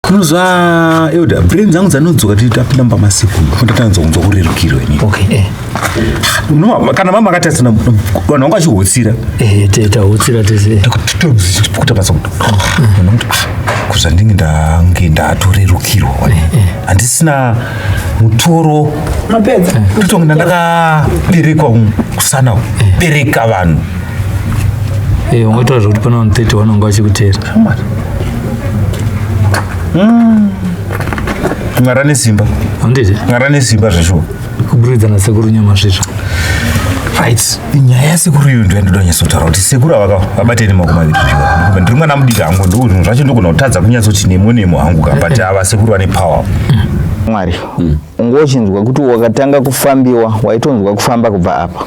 Kunozwa yoda brain dzangu dzanodzoka kuti tapinda pamasiku kundatanzwa kunzwa kurerukirwa ini. Okay. No, kana mama akati asina vanhu vanga vachihotsira. Teta hotsira tese. Kuti basa kuza ndinge ndatorerukirwa. Handisina mutoro mapedza. Kutonga ndakaberekwa kusana bereka vanhu. Ungotaura kuti pana vanhu 30 vanonga vachikutera. Mwara nesimba. Handiti? Mwara nesimba zvesho. Kuburidza naSekuru Nyamasvisva. Right. Nyaya yaSekuru iyo ndio ndoda nyasotaura kuti Sekuru vabateni makumaviri zviwa. Ndiri mwana mudiki hangu ndo zvacho ndogona kutadza kunyatsochi nemo hangu kabati ava Sekuru vane power. Mwari. Ungochinzwa kuti wakatanga kufambiwa waitonzwa kufamba kubva apa.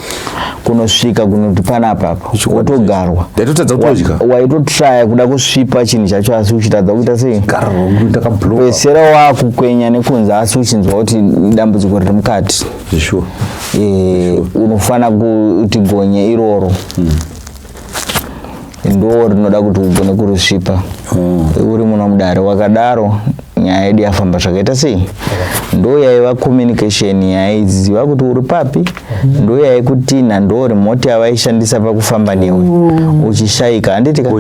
Kunosvika kunoti pana apa wotogarwa. Ndaitotadza kutodya. Waitotraya kuda kusvipa chinhu chacho asi uchitadza kuita sei? Ndakabloka. Pesera wakukwenya nekunze asi uchinzwa kuti dambudziko riri mukati. Sure. Unofana kuti gonye iroro. Ndo rinoda kuti ugone kurisvipa. Uri muno mudare wakadaro nyaya yedu yafamba zvakaita sei? Ndo yaiva communication yaiziva kuti uri papi, ndo yaikutina, ndo remote yavaishandisa pakufamba newe uchishaika. Handitika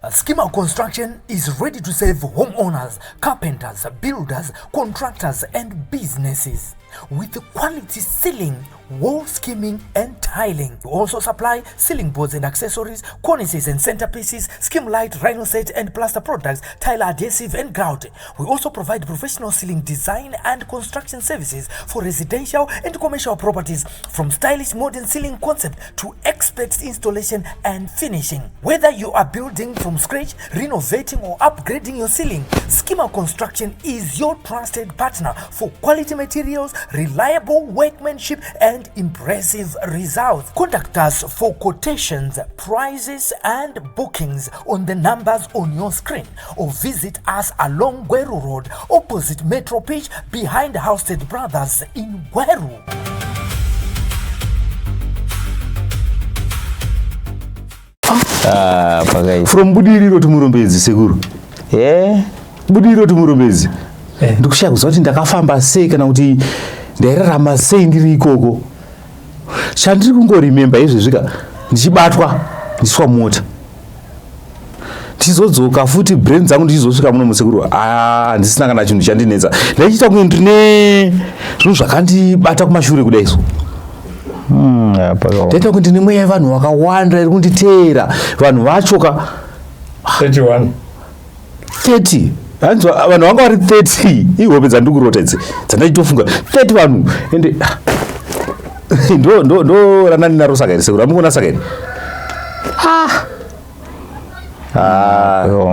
Schema Construction is ready to serve homeowners, carpenters, builders, contractors and businesses with quality ceiling, wall skimming and tiling. We also supply ceiling boards and accessories, cornices and centerpieces, skim light, rhino set and plaster products, tile adhesive and grout. We also provide professional ceiling design and construction services for residential and commercial properties, from stylish modern ceiling concept to expert installation and finishing. Whether you are building from scratch, renovating or upgrading your ceiling, Schema Construction is your trusted partner for quality materials, reliable workmanship and impressive results. Contact us for quotations, prices and bookings on the numbers on your screen, or visit us along Gweru Road opposite Metro Pitch behind Housestead Brothers in Gweru. From Budiriro to Murombedzi Sekuru. Budiriro to Murombedzi. Ndikushaka kuzwa kuti ndakafamba sei kana kuti ndairarama sei ndiri ikoko. Chandiri kungorememba izvezvika ndichibatwa ndiswa mota. Ndizodzoka futi brain dzangu ndichizosvika muno muSekuru. Handisina kana chinhu chandinetsa. Ndaichita kunge ndine zvinhu zvakandibata kumashure kudai so. Ndaita kuti ndine mweya yevanhu vakawanda iri kunditeera. Vanhu vachoka 31. 30. Vanhu vanga vari 30. Ihope dzandikurota idzi dzandachitofunga 30 vanhu ende ndo rana ndinaro saka iri Sekuru amukona saka iri.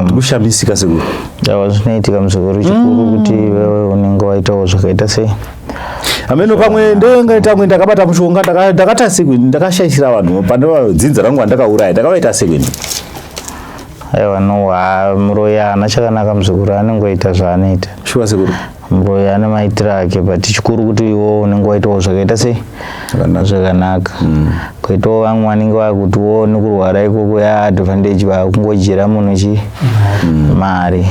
Ndikushamisika Sekuru. Zvinoitika muSekuru chikuru kuti wewe unenge waitawo zvakaita sei. Ameno pamwe ndoengaita amwe ndakabata mushonga ndakata sekwini ndakashayishira vanhu pandava dzinza rangu andakauraya ndakavaita sekwini. Aiwa no muroya ana chakanaka muSekuru anengoita zvaanoita. Shuwa Sekuru. Muroya ane maitiro ake but chikuru kuti iwo unenge waitawo zvakaita sei zvakanaka. Kuitawo vamwe vanenge vakuti wo nekurwara ikoko advantage vakungojera munhu mari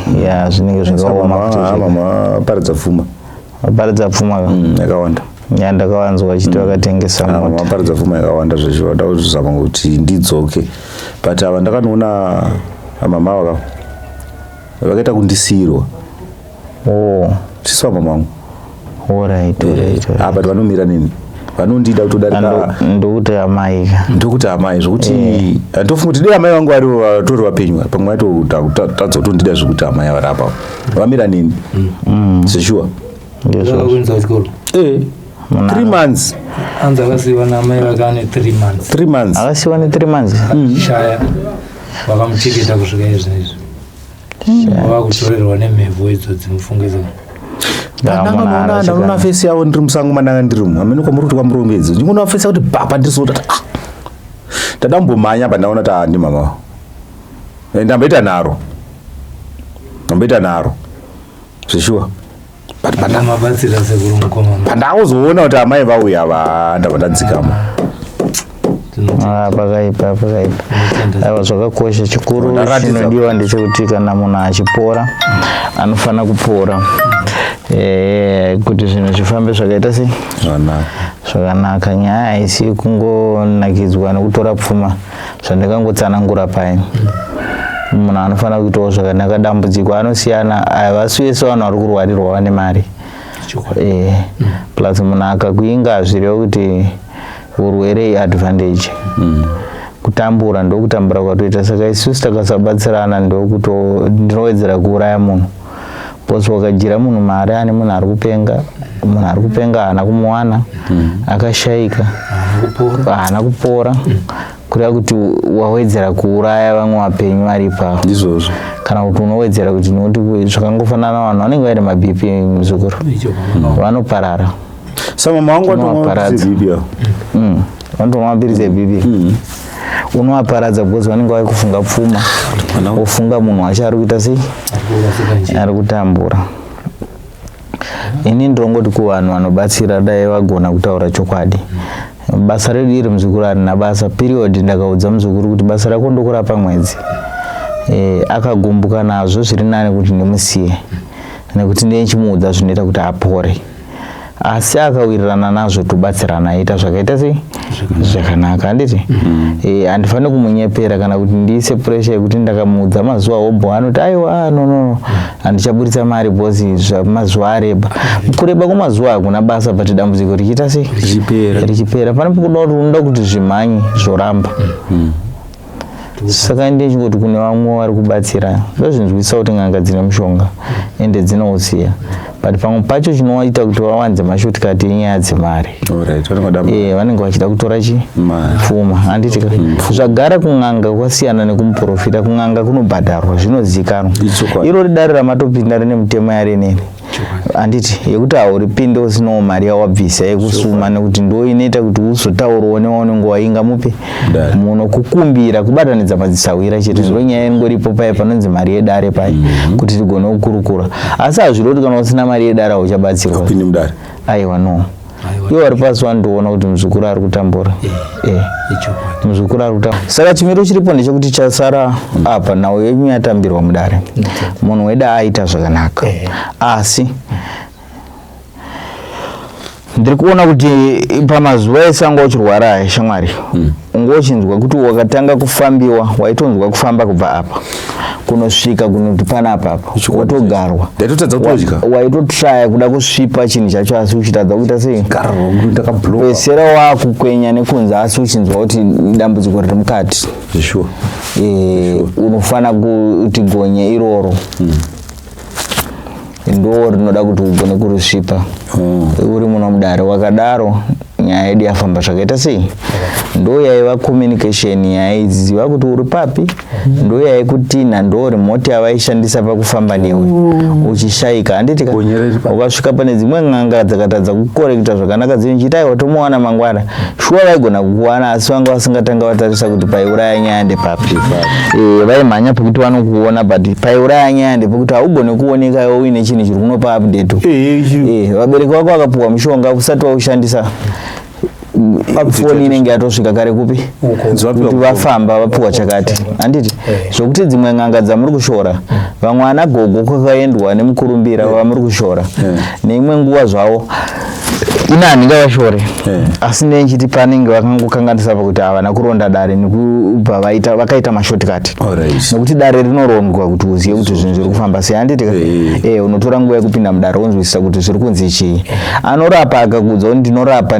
zvinenge zvakaoma kuti mama paridza pfuma. Paridza pfuma yakawanda. Ndakawanzwa vachiti vakatengesa mota. Paridza pfuma yakawanda zvesho ndakuzama kuti ndidzoke. But ava ndakanoona mama vakaita kundisiyirwa. Tiswa mama wangu. Alright. But vanomira nini? Vanondida kutodarika. Ndokuti amai. Ndokuti amai zvokuti ndofunga kuti dei amai vangu vari vatori vapenyu pamwe vaitotadza kutondida zvekuti amai vari apa. Vamira nini? Sure. Ndozvakuenza kuchikoro. 3 months. Anza akasiyiwa namai vakane 3 months. 3 months. Akasiyiwa ne 3 months. Shaya. Vakamucheketa kusvika izvezvi. Vakutorerwa nemhepo idzodzi mufungidzo. Ndaona face yavo ndiri musango mandanga ndirimo. Amene kwamuri kuti kwaMurombedzi. Ndingoona face kuti baba ndisota. Ndadambomhanya pandaona kuti ndi mama. Ndamboita naro. Zveshuwa. Mabatsira Sekuru Mukoma. Pandakuzoona kuti amai vauya ndabva ndadzikama. pakaipa aiwa zvakakosha. Chikuru chinodiwa ndechekuti kana munhu achipora anofana kupora kuti zvinhu zvifambe zvakaita sei zvakanaka. Nyaya haisi kungonakidzwa nekutora pfuma zvandakangotsanangura pai. Munhu anofana kuitawo zvakanaka. Dambudziko anosiyana, havasi vese vanhu vari kurwarirwa vane mari. Plus munhu akakuinga hazvirevo kuti urwere advantage. Kutambura ndokutambura kwatoita. Saka isusu takasabatsirana ndinowedzera kuuraya munhu. Bosi wakajira munhu mari ane munhu ari kupenga haana kumuwana, akashayika, haana kupora. Kureva kuti wawedzera kuuraya vamwe vapenyu vari ipapo. Ndizvozvo. Kana kuti unowedzera kuti nokuti zvakangofanana vanhu vanenge vaine maBP muzukuru. Vanoparara. Sama mangu wanoparadza BP. Wanomapiritsa BP. Unovaparadza because vanenge vari kufunga pfuma. Ofunga munhu wacho ari kuita sei? Ari kutambura. Ini ndongoti kuvanhu vanobatsira dai vagona kutaura chokwadi. Basa redu iri muzukuru harina basa. Period ndakaudza muzukuru kuti basa rako ndokurapa mwedzi. Akagumbuka nazvo zviri nani kuti ndimusiye. Nekuti ndiye chimuudza zvinoita kuti apore. Asi akawirirana nazvo tobatsirana aita zvakaita sei? Zvakanaka handiti? Handifani kumunyepera kana kuti ndiise pressure yekuti ndakamuudza mazuva obho anoti aiwa no handichaburitsa mari bosi mazuva areba. Kureba kwemazuva hakuna basa but dambudziko richiita sei? Richipera. Pane pokuda kuti unoda kuti zvimhanye zvoramba. Saka ndiye chingoti kune vamwe vari kubatsira. Ndozvinzwisa kuti n'anga dzine mushonga ende dzinousiya. But pamwe pacho chinoita kuti vawanze mashortcut enyaya dzemari. Vanenge vachida kutora pfuma. Handiti zvagara kun'anga kwasiyana nekumuprofita. Kun'anga kunobhadharwa zvinozikanwa. Iro dare ramatopinda rine mutemo yarinene. Handiti yekuti hauripinde usinawo mari yawabvisa yekusuma nekuti ndo inoita kuti uzotaurawo newaunenge wainga mupe muno kukumbira kubatanidza madzisawira chete. Zviro nyaya ingoripo pai panonzi mari yedare pai kuti tigone kukurukura. Asi hazviroti kana usina mari yedare uchabatsirwa. Aiwa no. Iwo ari pasi wandoona kuti muzukuru ari kutambura. Muzukuru ari kutambura. Saka chimiro chiripo ndechekuti chasara apa nawo yenyu yatambirwa mudare. Munhu weda aita zvakanaka. Asi ndiri kuona kuti pamazuva esanga uchirwara shamwari. Ungochinzwa kuti wakatanga kufambiwa, waitonzwa kufamba kubva apa kunosvika kunoti pana apa watogarwa. Waitotraya kuda kusvipa chinhu chacho asi uchitadza kuita sei? Pesera wakukwenya nekunze asi uchinzwa kuti dambudziko riri mukati. Unofana kuti gonye iroro. Ndo rinoda kuti ugone kurisvipa. Uri munhu mudare wakadaro nyaya yedu yafamba zvakaita sei? Ndo yaiva communication yaiziva kuti uri papi. Ndo yaikutina ndo remote yavaishandisa pakufamba newe uchishayika. Handiti ukasvika pane dzimwe n'anga dzakatadza kukorekta zvakanaka dzinchita watomuwana mangwana shuwa vaigona kukuwana asi vanga vasingatanga vatarisa kuti paiuraya nyaya ndepapi. Vaimhanya pekuti vanokuona but paiuraya nyaya ndepekuti haugone kuoneka iwe uine chinhu chiri kunopa update. Vabereki vako vakapuwa mushonga usati waushandisa. Foni inenge yatosvika kare kupi? Kuti vafamba vapuwa chakati. Handiti zvokuti dzimwe n'anga dzamuri kushora vamwe ana gogo kwakaendwa nemukurumbira vamuri kushora neimwe nguva zvavo ina handingavashore. Asi nechiti panenge vakangokanganisa pakuti havana kuronda dare nekubva vakaita mashortcut. Nekuti dare rinorondwa kuti uzive kuti zvinhu zviri kufamba sei. Handiti unotora nguva yekupinda mudare wonzwisisa kuti zviri kunzi chii. Anorapa akakuudza kuti ndinorapa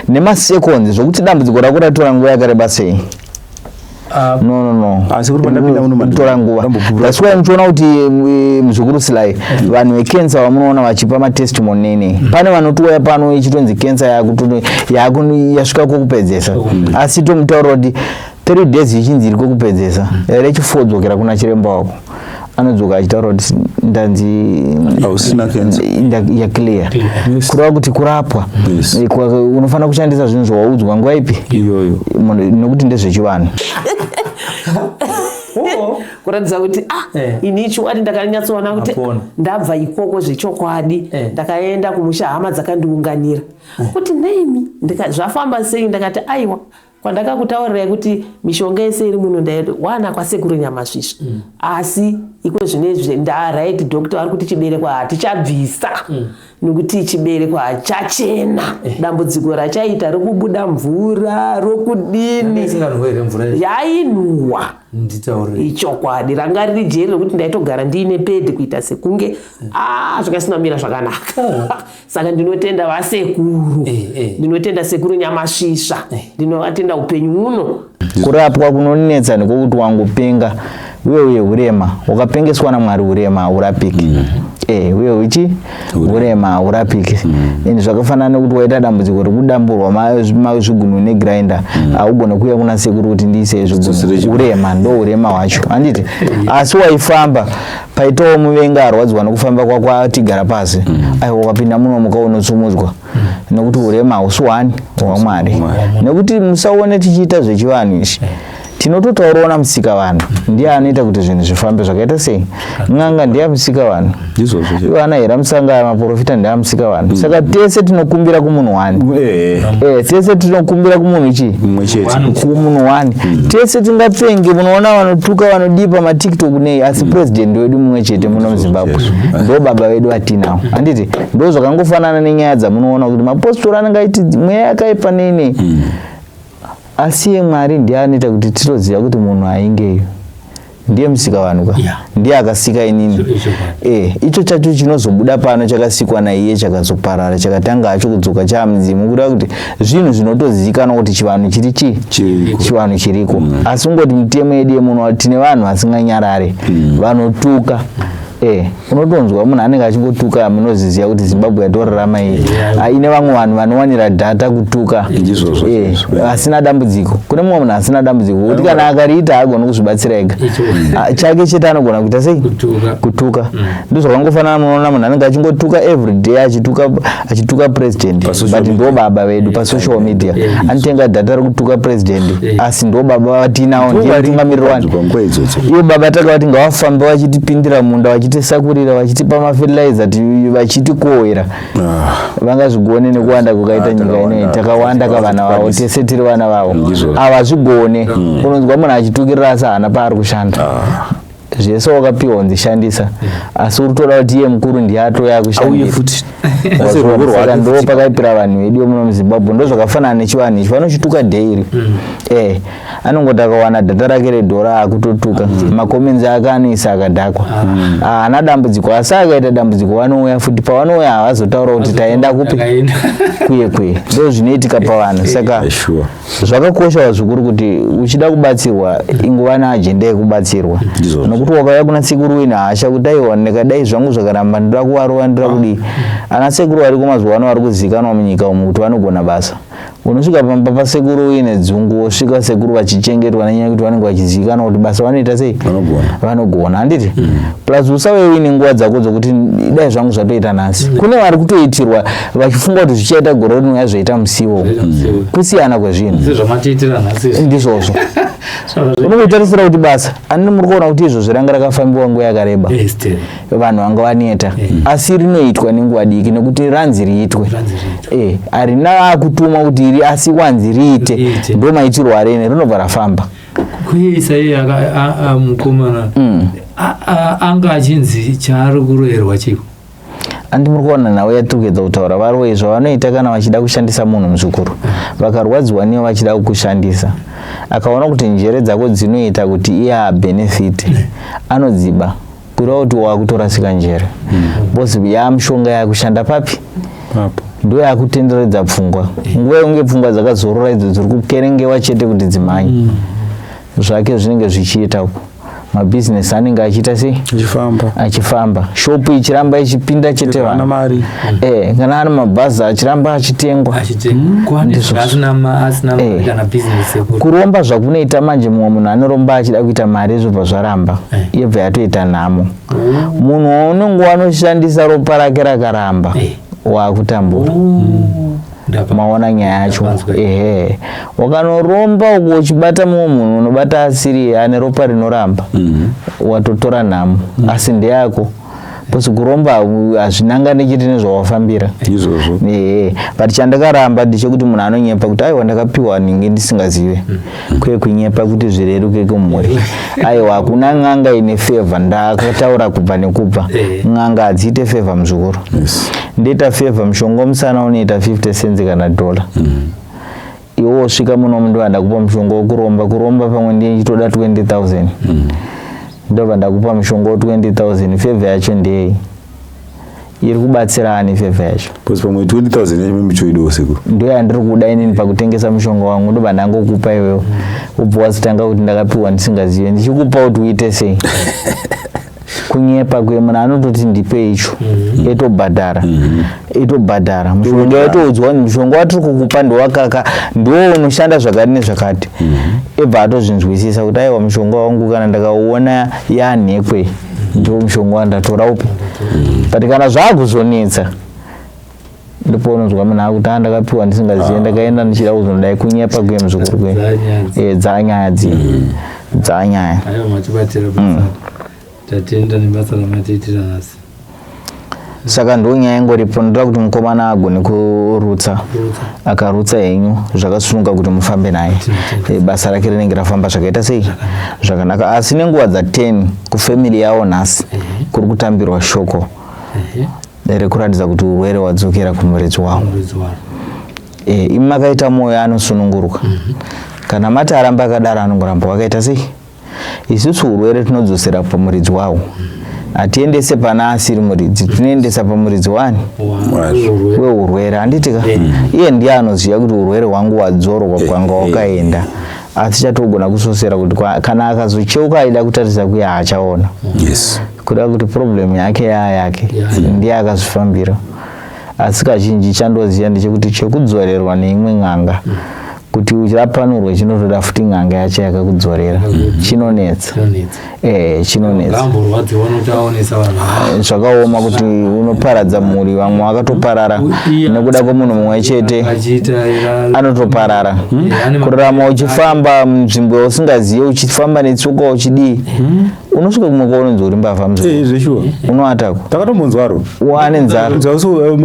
nemaseconds zvokuti dambudziko rako ratora nguva yakareba sei. No. Asi kuti pandapinda munotora nguva. That's why muchiona kuti muzukuru Sly vanhu vecancer vamunoona vachipa matestimony nene. Pane vanotuya pano ichitonzi cancer yasvika kokupedzesa. Asi tomutaura kuti 3 days ichinzi iri kokupedzesa. Rechifodzokera kuna chiremba wako. Anodzoka achitaura kuti ndanzi ya clear. Kureva kuti kurapwa. Unofana kushandisa zvinhu zvawaudzwa nguva ipi? Nokuti ndezvechivanhu. Kuratidza kuti ini chikwadi ndakanyatsoona kuti ndabva ikoko zvechokwadi ndakaenda kumusha hama dzakandiunganira kuti nemi zvafamba sei ndakati aiwa kwandakakutaurirai kuti mishonga yese iri muno ndawana kwasekuru Nyamasvisva. Asi iko zvinezvi right doctor ari kuti chibereko hatichabvisa nokuti chibereko hachachena. Dambudziko rachaita rokubuda mvura rokudini yainhuwa ichokwadi ranga riri jeri rokuti ndaitogara ndiine pedi kuita sekunge zvakasinamira zvakanaka. Saka ndinotenda vasekuru, ndinotenda sekuru Nyamasvisva, ndinovatenda upenyu uno. Kurapwa kunonetsa nekuti wangupenga wewe urema wakapengeswa naMwari urema urapiki. Wewe ichi urema urapiki. Zvakafanana nekuti waita dambudziko rekudamburwa mazvigunu negrinder augona kuuya kuna sekuru kuti ndiise zvigunu urema ndo urema wacho handiti. Asi waifamba paitawo muvenga arwadzwa nekufamba kwako atigara pasi wakapinda muno mukaonotsumudzwa nekuti urema hausiwani waMwari. Nekuti musaone tichiita zvechivanhu izvi tinototaurawo musika vanhu ndiye anoita kuti zvinhu zvifambe zvakaita sei. N'anga ndiye musika vanhu, iwo anahera musanga maprofita ndiye musika vanhu. Saka tese tinokumbira kumunhu wani, tese tinokumbira kumunhu chi kumunhu wani. Tese tingapenge munoona vanotuka vanodipa maTikTok nei, asi president wedu mumwe chete muno muZimbabwe ndo baba vedu atinawo handiti. Ndo zvakangofanana nenyaya dzamunoona kuti mapostori anenge aiti mweya yakaipa nene. Asi Mwari ndiye anoita kuti titoziva kuti munhu ainge ndiye musika vanhu ndiye akasika inini. Icho chacho chinozobuda pano chakasikwa naiye chakazoparara chakatanga acho kudzoka chamudzimu kuda kuti zvinhu zvinotozivikanwa kuti chivanhu chiri chivanhu chiriko. Asi ungoti mitemo yedu yemuno tine vanhu vasinganyarare vanotuka. Unotonzwa munhu anenge achingotuka munoziziva kuti Zimbabwe yatorarama ine vamwe vanhu vanowanira data kutuka asina dambudziko. Kune mumwe munhu asina dambudziko kuti kana akariita agona kuzvibatsira ega chake chete anogona kuita sei kutuka. Ndozvakangofanana munoona munhu anenge achingotuka everyday achituka president but ndo baba vedu pasocial media anotenga data rekutuka president asi ndo baba vatinawo ndiye tungamiriri wani. Iwo baba takavati ngavafambe vachitipindira munda vachitisakurira vachitipa mafertilizer vachitikohera vangazvigone nekuwanda kukaita nyika ino takawanda kavana vavo tese tiri vana vavo avazvigone. Unonzwa munhu achitukirira asi haana paari kushanda zvese wakapiwa nzishandisa asi uritoda kuti iye mukuru ndiye atoya kushandisa futi. Saka ndo pakaipira vanhu vedu muno muZimbabwe ndo zvakafanana nechivanhu ichi vanochituka daily. Anongoti akawana data rake redhora akutotuka makomenzi ake anoisa akadhakwa haana dambudziko. Asi akaita dambudziko vanouya futi pavanouya havazotaura kuti taenda kupi kuye ndo zvinoitika pavanhu. Saka zvakakosha zvikuru kuti uchida kubatsirwa ingova neajenda yekubatsirwa nokuti wakauya kuna sekuru ina hasha kuti aiwa ndikadai zvangu zvakaramba ndoda kuvarova ndoda kudii. Ana sekuru vari kumazuva ano vari kuzivikanwa munyika umu kuti vanogona basa. Unosvika pamba pasekuru ine dzungu wosvika sekuru vachichengetwa nenyaya kuti vanenge vachizivikanwa kuti basa vanoita sei vanogona handiti. Plus usavewo ine nguva dzako dzokuti dai zvangu zvatoita nhasi. Kune vari kutoitirwa vachifunga kuti zvichaita gore rinouya zvoita musiwo kusiyana kwezvinhu ndizvozvo. Unototarisira kuti basa ani muri kuona kuti izvozvo ranga rakafambiwa nguva yakareba vanhu vanga vaneta asi rinoitwa nenguva diki nekuti ranzi riitwe. Harina kutuma kuti iri asi wanzi riite ndo maitirwo arene rinobva rafamba. Kuisa iye mukomana anga achinzi chaari kuroherwa chiko. Andi muri kuona nawe yatugedza kutaura variwo izvo vanoita kana vachida kushandisa munhu muzvikuru vakarwadziwa niwo vachida kukushandisa akaona kuti njere dzako dzinoita kuti iye abenefit anodziba kuda kuti wakutorasika njere bosi yamushonga yakushanda papi ndo yakutenderedza pfungwa nguva unge pfungwa dzakazorora idzo dziri kukerengewa chete kuti dzimanye zvake zvinenge zvichiita mabusiness anenge achiita sei achifamba shopu ichiramba ichipinda chete vanhu mari kana ari mabhazi achiramba achitengwa kuromba zvakunoita manje mumwe munhu anoromba achida kuita mari zvobva zvaramba yebva yatoita nhamo. Munhu unenge wanoshandisa ropa rake rakaramba wakutambura maona nyaya yacho. Wakanoromba uko uchibata mumwe munhu unobata asiri ane ropa rinoramba watotora nhamo asi ndeyako Posi kuromba azvinanga nechiti nezvawafambira. Izvozvo. But chandakaramba ndechekuti munhu anonyepa kuti aiwa ndakapiwa ninge ndisingazive. Kwe kunyepa kuti zvireruke kumhuri. Aiwa hakuna ng'anga ine favor ndakataura kubva nekubva. Ng'anga hadziite favor muzvikuru. Ndeta favor mushonga musana unoita 50 cents kana $1. Iwo svika muno mundu andakupa mushonga wokuromba pamwe ndichitoda 20,000. Ndobva ndakupa mushonga wa 20,000 favor yacho ndei. Iri kubatsira ani favor yacho. Posi pamwe 20,000 yacho michoido sekuru. Ndo yandiri kuda inini pakutengesa mushonga wangu ndobva ndangokupa iwewe. Ubva wazitanga kuti ndakapiwa ndisingazive ndichikupa kuti uite sei. Kunyepa kwe munhu anototi ndipe icho etobhadhara mushonga yatoudzwa mushonga watiri kukupa ndowakaka ndiwo unoshanda zvakati nezvakati. Ebva atozvinzwisisa kuti aiwa mushonga wangu kana ndakauona yanhekwe ndiwo mushonga wandatora upi. But kana zvakuzonetsa ndipo unonzwa munhu akuti ndakapiwa ndisingazive ndakaenda ndichida kuzondai. Kunyepa kwe muzukuru kwe dzanyaya dzanyaya. Aiwa matibatira basa. Tatenda nebasa ramatiitira nhasi. Saka ndonyaya ingoripo ndoda kuti mukomana agone kurutsa. Akarutsa henyu zvakasununga kuti mufambe naye. Basa rake rinenge rafamba zvakaita sei zvakanaka. Asi nenguva dza10 kufamily yawo nhasi kuri kutambirwa shoko rekuratidza kuti urwere wadzokera kumuredzi wawo. Imi makaita moyo anosununguruka. Kana mati aramba akadaro anongoramba wakaita sei. Isusu urwere tinodzosera pamuridzi wawo. Atiendese pana asiri muridzi tinoendesa pamuridzi wani weurwere handitika. Iye ndiye anoziva kuti urwere hwangu wadzorwa kwanga wakaenda. Asi chatogona kusosera kuti kana akazocheuka aida kutarisa kuya haachaona. Kuda kuti problem yake yake ndiye akazvifambira. Asi kazhinji chandoziva ndechekuti chekudzorerwa neimwe ng'anga kuti uchirapanurwe chinotoda futi ng'anga yacho yakakudzorera chinonetsa. Chinonetsa zvakaoma kuti unoparadza mhuri vamwe vakatoparara nekuda kwemunhu mumwe chete anotoparara. Kurarama uchifamba munzvimbo usingazive uchifamba netsuka uchidii unosvika kumwe kwaunonzi uri mbavha muzvimbo unoatako. Takatombonzwaro wane nzara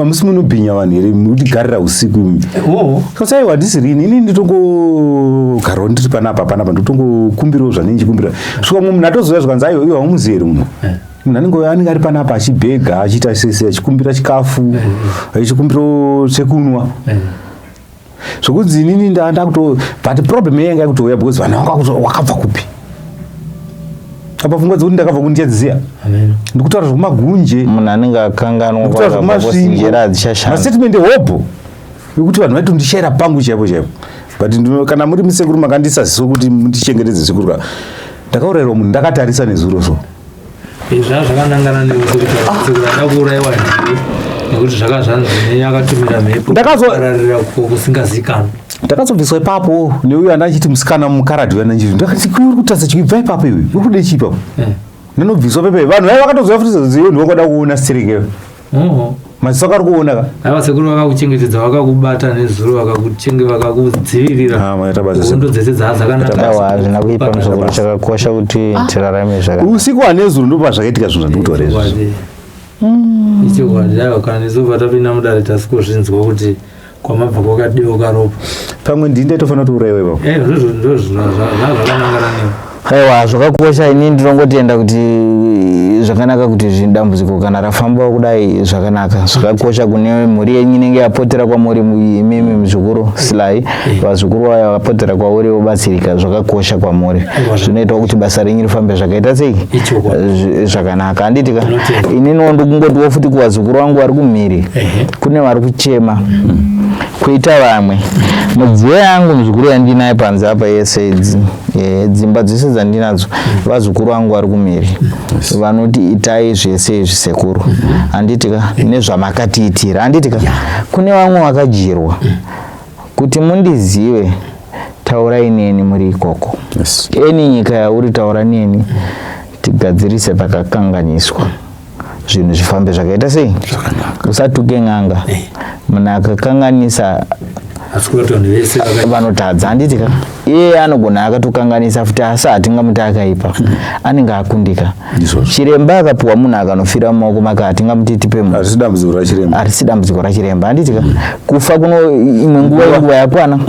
musi munobhinya vanhu here mutigarira usiku. Kasaiwa handisi rini ini nditongogarawo ndiri panapa ndotongokumbirawo zvanenjikumbira svika mumwe munhu atoziva zvikanzi aiwa iwa haumuzi here munhu. Munhu anenge ari panapa achibhega achiita sese achikumbira chikafu achikumbirawo chekunwa zvokunzi inini ndakuto but problem yanga yakutouya because vanhu vanga wakabva kupi. Apa pfungwa dzokuti ndakabva kundiyadziziya ndikutaura zvekumagunje munhu anenge akanganwa kwakasinjera adzishashana mastatement ehobho yekuti vanhu vaitondishayira pangu chaipo chaipo. But kana muri musekuru makandisaziso kuti mutichengetedze sekuru ndakaurayirwa munhu ndakatarisa nezuro so zvakanangana nekuti ndakuurayiwa nekuti zvakazvanzi akatumira mhepo ndakazoararira kusingazikanwa. Ndakazobviswa ipapo neuyo andachiti musikana mukaradhi wananjiri ndakati uri kutarisa chikibva ipapo iwe uri kude chipapo ndinobviswa pepe vanhu vai vakatoziva futi zivo ndivangoda kuona stirikeyo maziso akari kuona ka aiwa sekuru vakakuchengetedza vakakubata nezuro vakakudzivirira ndo dzese aiwa hazvina kuipa musokuru chakakosha kuti tirarame zvakanaka. Usiku hanezuro ndo pazvakaitika zvinhu zvandikutaura izvi ichokwadi. Aiwa kana nezobva tapinda mudare tasikuzvinzwa kuti kwamabva kwakadeuka ropa pamwe ndinde tofanira kuti urayiwa ipapo. Ndo zvakanangana newe. Aiwa zvakakosha inini ndinongotenda kuti zvakanaka kuti zvindambudziko kana rafamba kudai zvakanaka zvakakosha kune mhuri yenyu inenge yapotera kwamuri imimi muzvikuru Sly vazukuru vayo vakapotera kwauri vobatsirika zvakakosha kwamuri zvinoita kuti basa renyu rifambe zvakaita sei zvakanaka handitika. Inini ndikungoti futi kuvazukuru vangu vari kumhiri kune vari kuchema kuita vamwe mudziyo yangu muzukuru yandinaye panze apa yese dzimba dzese dzandinadzo vazukuru vangu vari kumhiri vanoti itai zvese izvi sekuru handitika nezvamakatiitira handitika. Kune vamwe vakajirwa kuti mundizive taurai neni muri ikoko eni nyika yauri taura neni tigadzirise pakakanganiswa zvinhu zvifambe zvakaita sei usatuke ng'anga munhu akakanganisa vanotadza handitika iye anogona akatokanganisa futi asati ngamutaka anenge akundika chiremba akapuwa munhu akanofira mumaoko make atingamuti tipe munhu arisi dambudziko rachiremba handitika kufa kuno imwe nguva yakwana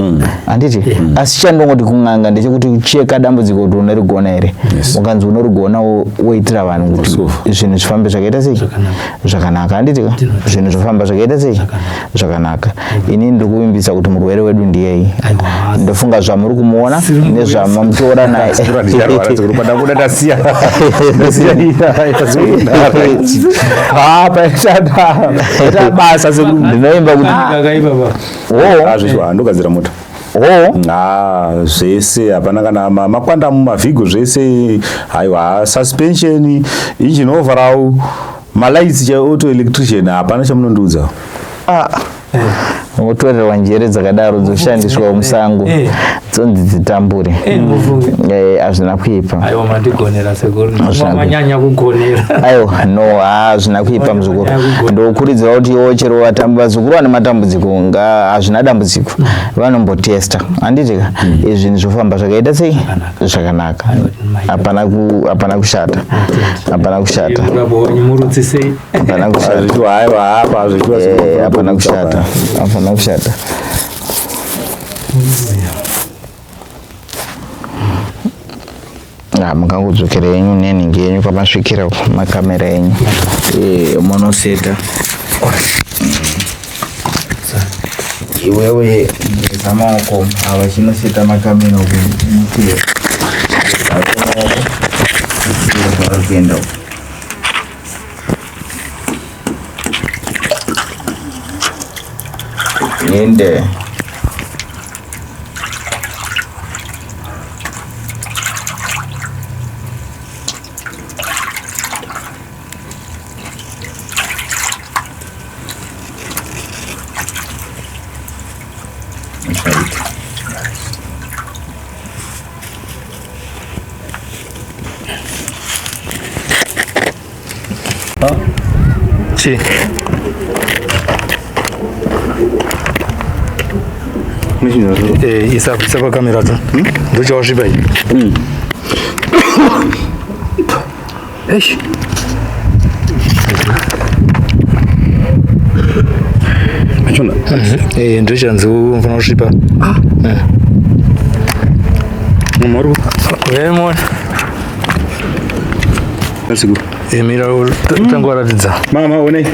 handiti asi chandongoti kung'anga ndechekuti cheka dambudziko kuti unorigona here ukanzi unorigona woitira vanhu kuti zvinhu zvifambe zvakaita sei zvakanaka handitika zvinhu zvofamba zvakaita sei zvakanaka ini ndikuvimbisa kuti murwere wedu ndiyei ndofunga zvamuri kumuona nezvamamutora naye ndinoimba kuti ndogadzira mota zvese hapana kana makwanda mumavhigo zvese haiwa suspension engine overall malights chaauto electrician hapana chamunondiudza ngotorerwa njere dzakadaro dzoshandiswa musango dzonzi dzitambure hazvina kuipa no hazvina kuipa muzukuru ndokurudzira kuti iwo chero vatambi vazukuru vane matambudziko hazvina dambudziko vanombotesta handitika izvinhu zvofamba zvakaita sei zvakanaka hapana kushata hapana kushata hapana kushata mukangodzokera yenyu neningi yenyu kwamasvikira makamera yenyu monoseta iwewe ngezamaoko ava chinoseta makamera kuenda ende Sì. Isa kwa kamera tu. Ndio washiba hii. Eish. Achona. Ndio chanzo mfano washiba. Mumaru. Wewe naSekuru. Mira tangu aratidza. Mama one.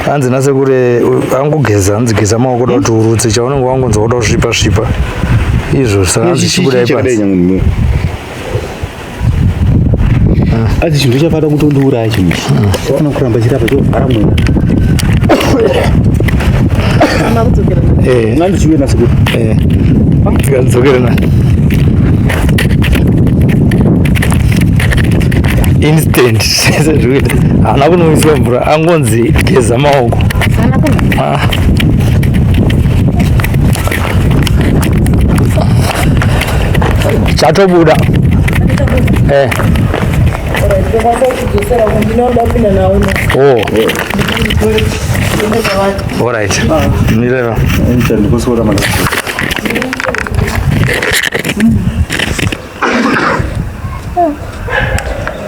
Hanzi naSekuru angogeza hanzigeza maoko kuti urutse chaunenge wangonza kuda kusvipa svipa izvo saka hanzi chibudai pasi asi chinhu chafada kutondiuraya chinhu chafana kuramba chirapa chovhara mweya ngandichiwe naSekuru ngadzokere na instant sezvikuita haana kunoiswa mvura angonzi geza maoko chatobuda alright mireva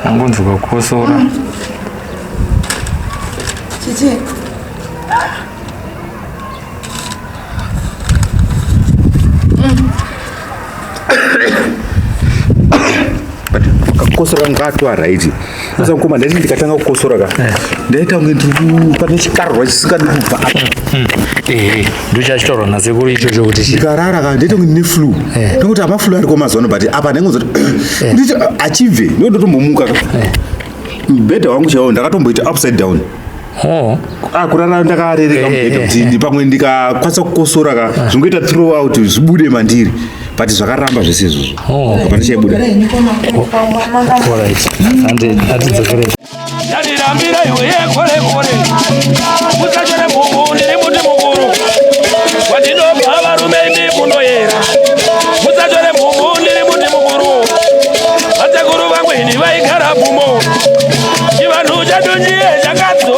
angonzi kwakosora kakosora ngatwa right sasa mukoma ndati ndikatanga kukosora ka ndaita kunge ndiri pane chikarwa chisingadi kubva ndochachitorwa naSekuru ichocho kuti chikarara ka ndaita kunge ndine flu ndokuti amaflu ariko mazuva but apa ndaingonzoti nditi achibve ndondotombomuka mubhedha wangu chaiwo ndakatomboita upside down kurara ndakarereka mubhedha kuti pamwe ndikakwanisa kukosora ka zvingoita throughout zvibude mandiri but zvakaramba zvese izvozvo apa ndichaibuda atidzokere yandirambira iwe yekore-kore musachore mbubu ndiri muti mukuru wandinobva varume ndi kundoyera musachore mbubu ndiri muti mukuru vasekuru vamweni vaigara bvumo chivanhu chadunjiye chakadzo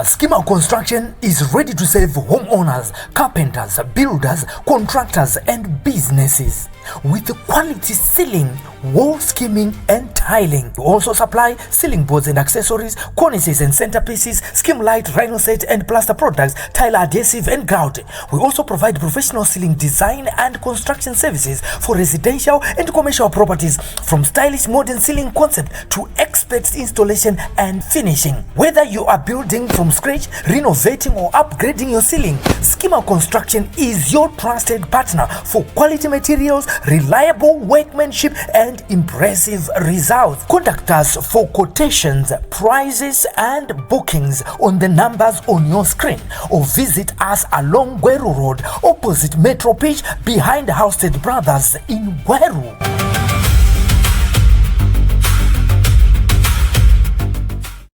Schema Construction is ready to serve homeowners, carpenters, builders, contractors, and businesses with quality ceiling, wall skimming, and tiling. We also supply ceiling boards and accessories, cornices and centerpieces, skim light, rhino set, and plaster products, tile adhesive, and grout. We also provide professional ceiling design and construction services for residential and commercial properties, from stylish modern ceiling concept to expert installation and finishing. Whether you are building from scratch, renovating, or upgrading your ceiling, Schema Construction is your trusted partner for quality materials, reliable workmanship, and impressive results. Contact us for quotations, prices, and bookings on the numbers on your screen, or visit us along Gweru Road, opposite Metro Pitch, behind Housestead Brothers in Gweru.